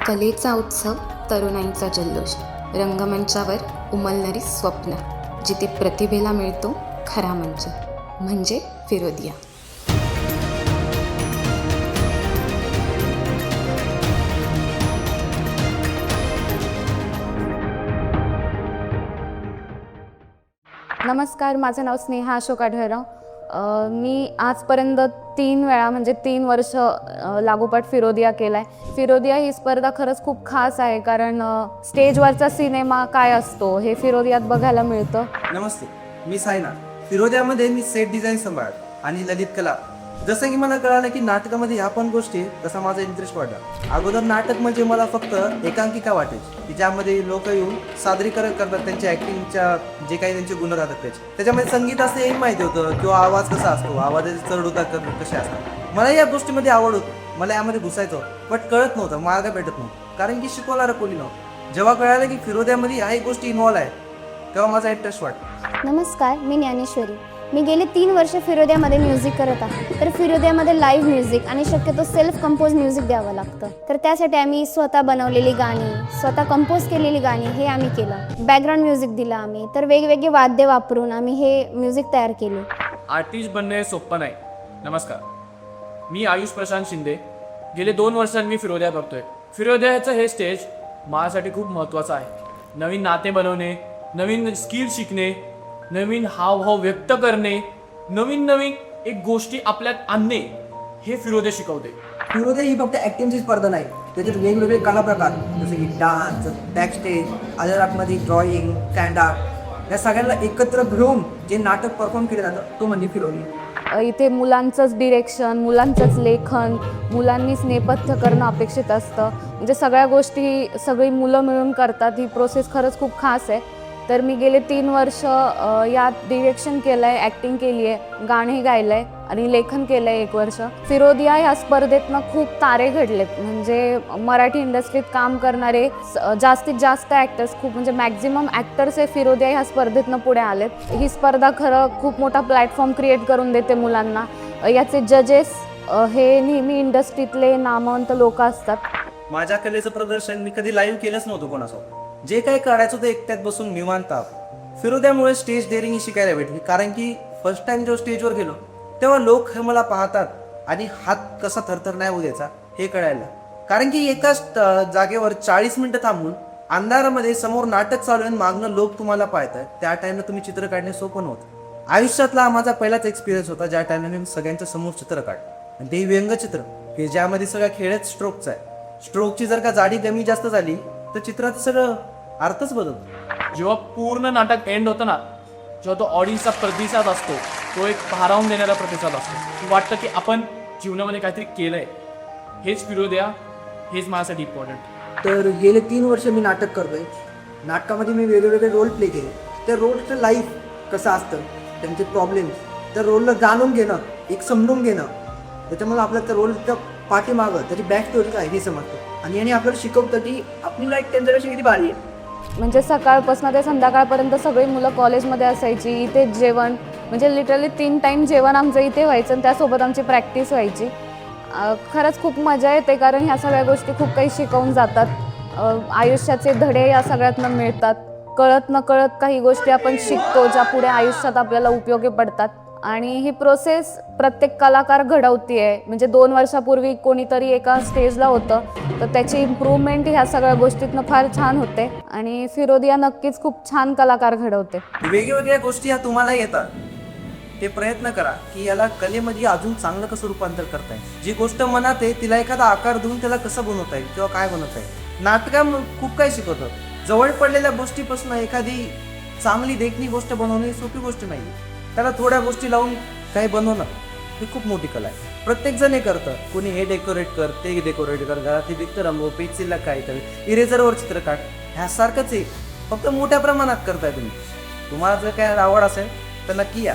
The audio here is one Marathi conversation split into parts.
कलेचा उत्सव, तरुणाईचा जल्लोष, रंगमंचावर उमलणारी स्वप्न, जिथे प्रतिभेला मिळतो खरा मंच, म्हणजे फिरोदिया. नमस्कार, माझं नाव स्नेहा अशोक आढळराव. मी आजपर्यंत 3 वेळा म्हणजे 3 वर्ष लागोपाठ फिरोदिया केला आहे. फिरोदिया ही स्पर्धा खरंच खूप खास आहे, कारण स्टेजवरचा सिनेमा काय असतो हे फिरोदियात बघायला मिळतं. नमस्ते, मी सायना. फिरोदियामध्ये मी सेट डिझाईन सांभाळ आणि ललित कला. जसं की मला कळालं की नाटकामध्ये ह्या पण गोष्टी, तसा माझा इंटरेस्ट वाढला. अगोदर नाटक म्हणजे मला फक्त एकांकिका वाटायची, की ज्यामध्ये लोक येऊन सादरीकरण करतात त्यांच्या ॲक्टिंगच्या जे काही त्यांचे गुण राहतात त्याच्यामध्ये संगीत असं हे माहिती होतं किंवा आवाज कसा असतो, आवाजाचे चढ उतार कसे असतात. मला या गोष्टीमध्ये आवड होती, मला यामध्ये घुसायचं, बट कळत नव्हतं, मार्ग भेटत नव्हतं, कारण की शिकवणारं कोणी नव्हतं. जेव्हा कळालं की फिरोदियामध्ये ह्याही गोष्टी इन्व्हॉल्व आहे, तेव्हा माझा इंटरेस्ट वाटला. नमस्कार, मी ज्ञानेश्वरी. मी गेले 3 वर्ष फिरोदियामध्ये म्युझिक करत आहे. तर फिरोदियामध्ये लाईव्ह म्युझिक आणि शक्यतो सेल्फ कंपोज म्युझिक द्यावं लागतं. तर त्यासाठी आम्ही स्वतः बनवलेली गाणी, स्वतः कंपोज केलेली गाणी हे आम्ही केलं. बॅकग्राऊंड म्युझिक दिलं आम्ही. तर वेगवेगळे वाद्य वापरून आम्ही हे म्युझिक तयार केले. आर्टिस्ट बनणे सोपं नाही. नमस्कार, मी आयुष प्रशांत शिंदे. गेले 2 वर्षांनी मी फिरोदिया करतोय. फिरोदियाचं हे स्टेज माझ्यासाठी खूप महत्त्वाचं आहे. नवीन नाते बनवणे, नवीन स्किल शिकणे, नवीन हावभाव व्यक्त करणे, नवीन एक गोष्टी आपल्यात आणणे, हे फिरोदिया शिकवते. फिरोदिया ही फक्त ॲक्टिंगची स्पर्धा नाही, त्याच्यात वेगवेगळे कला प्रकार जसे की डान्स, बॅकस्टेज, अदर आर्टमध्ये ड्रॉइंग, स्टँड आर्ट, या सगळ्यांना एकत्र घेऊन जे नाटक परफॉर्म केलं जातं तो म्हणजे फिरोदिया. इथे मुलांचंच डिरेक्शन, मुलांचंच लेखन, मुलांनीच नेपथ्य करणं अपेक्षित असतं. म्हणजे सगळ्या गोष्टी सगळी मुलं मिळून करतात. ही प्रोसेस खरंच खूप खास आहे. तर मी गेले 3 वर्ष यात डिरेक्शन केलं आहे, ॲक्टिंग केली आहे, गाणे गायलं आहे आणि लेखन केलं आहे 1 वर्ष. फिरोदिया ह्या स्पर्धेतनं खूप तारे घडलेत. म्हणजे मराठी इंडस्ट्रीत काम करणारे जास्तीत जास्त ॲक्टर्स, खूप म्हणजे मॅक्झिमम ॲक्टर्स हे फिरोदिया ह्या स्पर्धेतनं पुढे आलेत. ही स्पर्धा खरं खूप मोठा प्लॅटफॉर्म क्रिएट करून देते मुलांना. याचे जजेस हे नेहमी इंडस्ट्रीतले नामवंत लोक असतात. माझ्या कलेचं प्रदर्शन मी कधी लाईव्ह केलंच नव्हतं कोणासोबत. जे काही करायचं ते एकट्यात बसून निवांत. फिरोदियामुळे स्टेज डेअरिंग शिकायला भेटली, कारण की फर्स्ट टाइम जेव्हा स्टेजवर गेलो तेव्हा लोक हे मला पाहतात आणि हात कसा थरथर नाही होऊ द्यायचा हे कळायला. कारण की एकाच जागेवर 40 मिनिटं थांबून अंधारामध्ये समोर नाटक चालू आहे, मागणं लोक तुम्हाला पाहतात, त्या टाइमला तुम्ही चित्र काढणे सोपं नव्हतं. आयुष्यातला माझा पहिलाच एक्सपिरियन्स होता ज्या टाइमला मी सगळ्यांच्या समोर चित्र काढलं, आणि ते व्यंगचित्र की ज्यामध्ये सगळ्या खेळच स्ट्रोकचा आहे. स्ट्रोकची जर का जाडी कमी जास्त झाली तर चित्रात सगळं अर्थच बदलतो. जेव्हा पूर्ण नाटक एंड होतं ना, जेव्हा तो ऑडियन्सचा प्रतिसाद असतो, तो एक भारावून देणारा प्रतिसाद असतो. वाटतं की आपण जीवनामध्ये काहीतरी केलंय. हेच फिरोदिया, हेच माझ्यासाठी इम्पॉर्टंट. तर गेले 3 वर्ष मी नाटक करतोय. नाटकामध्ये मी वेगवेगळे रोल प्ले केले. त्या रोलचं लाईफ कसं असतं, त्यांचे प्रॉब्लेम्स, त्या रोलला जाणून घेणं, एक समजून घेणं, त्याच्यामुळे आपल्याला त्या रोलच्या पाठीमागं त्याची बॅक स्टोरी काय हे समजतं, आणि याने आपल्याला शिकवतं की आपली लाईफ त्यांच्यापेक्षा किती भारी आहे. म्हणजे सकाळपासून ते संध्याकाळपर्यंत सगळी मुलं कॉलेजमध्ये असायची. इथेच जेवण, म्हणजे लिटरली 3 टाईम जेवण आमचं इथे व्हायचं आणि त्यासोबत आमची प्रॅक्टिस व्हायची. खरंच खूप मजा येते, कारण ह्या सगळ्या गोष्टी खूप काही शिकवून जातात. आयुष्याचे धडे या सगळ्यातनं मिळतात. कळत न कळत काही गोष्टी आपण शिकतो, ज्या पुढे आयुष्यात आपल्याला उपयोगी पडतात. आणि ही प्रोसेस प्रत्येक कलाकार घडवती आहे. म्हणजे 2 वर्षापूर्वी कोणीतरी एका स्टेजला होतं, तर त्याची इम्प्रूव्हमेंट ह्या सगळ्या गोष्टीतनं फार छान होते. आणि फिरोदिया नक्कीच खूप छान कलाकार घडवते. वेगवेगळ्या गोष्टी या तुम्हाला येतात, ते प्रयत्न करा की याला कलेमध्ये अजून चांगलं कसं रूपांतर करता येईल. जी गोष्ट मनात आहे तिला एखादा आकार देऊन त्याला कसं बनवता येईल किंवा काय बनवता येईल. नाटकात खूप काही शिकवतं. जवळ पडलेल्या गोष्टीपासून एखादी चांगली देखणी गोष्ट बनवणे सोपी गोष्ट नाही. त्याला थोड्या गोष्टी लावून काही बनवणं ही खूप मोठी कला आहे. प्रत्येकजण हे करतं. कोणी हे डेकोरेट कर, ते डेकोरेट कर, घरात भिक्त रंगव, पेन्सिलला काहीतरी, इरेझरवर चित्र काढ, ह्यासारखंच आहे, फक्त मोठ्या प्रमाणात करताय तुम्ही. तुम्हाला जर काय आवड असेल तर नक्की या.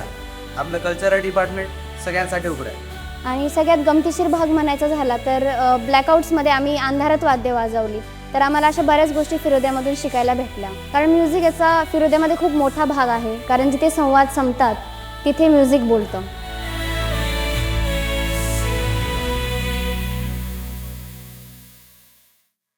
आपलं कल्चरल डिपार्टमेंट सगळ्यांसाठी उघडं आहे. आणि सगळ्यात गमतीशीर भाग म्हणायचा झाला तर ब्लॅकआउट्समध्ये आम्ही अंधारात वाद्य वाजवली. तर आम्हाला अशा बऱ्याच गोष्टी फिरोदियामधून शिकायला भेटल्या. कारण म्युझिक याचा फिरोदियामध्ये खूप मोठा भाग आहे. कारण जिथे संवाद संपतात तिथे म्युझिक बोलतं.